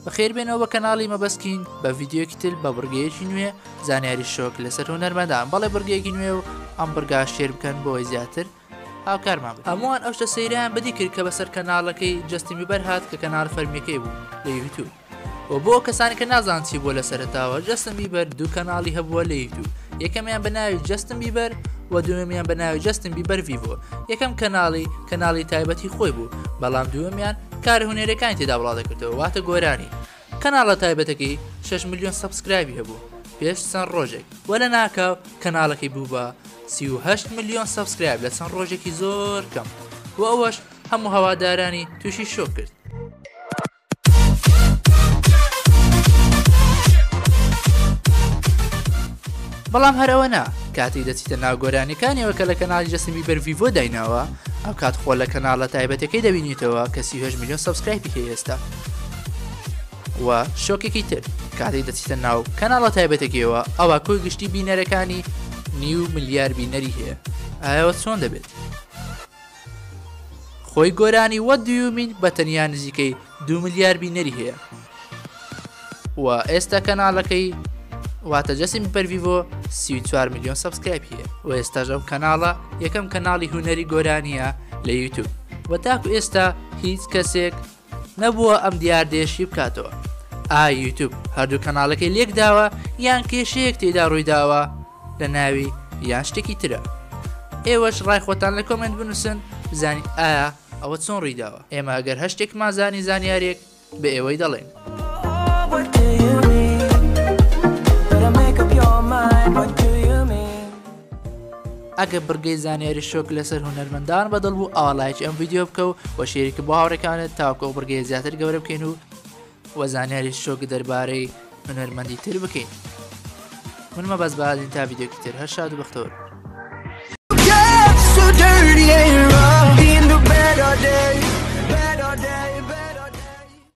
بەخێر بێنەوە بە کەناڵی مەبەستکین بە ڤیددیۆکی تر بە بڕگەیەکی نوێ زانیاری شۆک لەسەر هونەرمەندان بەڵێ بڕگەیەکی نوێ و ئەم بڕگا شێر بکەن بۆی زیاتر هاوکارمان بن. هەمووان ئەو شتە سەیریان بەدی کرد کە بەسەر کەناڵەکەی جەستین بیبەر هات کە کەناڵ فەرمیەکەی بوو لە یوتیوب. و بۆ کەسانی کە نازان چی بۆ لە سەرەتاوە جەستین بیبەر دوو کەناڵی هەبووە لە یوتیوب. یەکەمیان بە ناوی جەستین بیبەر و دووەمیان بە ناوی جەستین بیبەر ڤیڤۆ. یەکەم کەناڵی تایبەتی خۆی بوو، بەڵام دووەمیان کاری هونەرەکانی تێدا بڵاو دەکردەوە، واتە گۆرانی. کەناڵە تایبەتەکەی 6 ملیۆن سەبسکرایبی هەبوو پێش چەند ڕۆژێک، وە لە ناکاو کەناڵەکەی بوو بە 38 ملیۆن سەبسکرایب لە چەند ڕۆژێکی زۆر کەم، و ئەوەش هەموو هەوادارانی تووشی شۆک کرد. بەڵام هەرەوە نا، کاتی دەچیتە ناو گۆرانیەکانیەوە کە لە کەناڵی جەستین بیبەر ڤیڤۆ دایناوە، ئەو کات خۆ لە کەناڵە تایبەتەکەی دەبینیتەوە کە 38 ملیۆن سەبسکرایبی هەیە ئێستا. و شۆکێکی تر کاتی دەچیتە ناو کەناڵە تایبەتەکەیەوە ئەوە کۆی گشتی بینەرەکانی 9 ملیار بینەری هەیە. ئایەوە چۆن دەبێت؟ خۆی گۆرانی وە دوومین بە تەنیا نزیکەی 2 ملیار بینەری هەیە، و ئێستا کەناڵەکەی واتە جەستین بیبەر ڤیڤۆ 34 ملیۆن سەبسکرایب هەیە، و ئێستاژ ئەو کەناڵە یەکەم کەناڵی هونەری گۆرانیە لە یوتیوب، و تاکو ئێستا هیچ کەسێک نەبووە ئەم دیاردێشی بکاتەوە. یوتیوب هەردوو کەناڵەکەی لێک داوە یان کێشەیەک تێدا ڕووی داوە لە ناوی یان شتێکی ترە. ئێوەش ڕای خۆتان لە کۆمنت بنووسن بزانین ئایا ئەوە چۆن ڕووی داوە. ئێمە ئەگەر هەشتێکمان زانی زانیارێک بە ئێوەی دەڵێن. ئەگە بڕگەی زانیاری شۆک لەسەر هونەرمەندان بەدڵ بوو ئاوەڵایکی ئەم ڤیددیۆ بکە و شێریکە بۆ هاوڕێکانت تاوکە و بڕگەی زیاتر گەورە بکەین و وەزانیاری شۆک دەربارەی هونەرمەندی تر بکەین. من مەبەست بەهادین تا ڤیددیۆکی تر هەر شاد و بەختەوەر.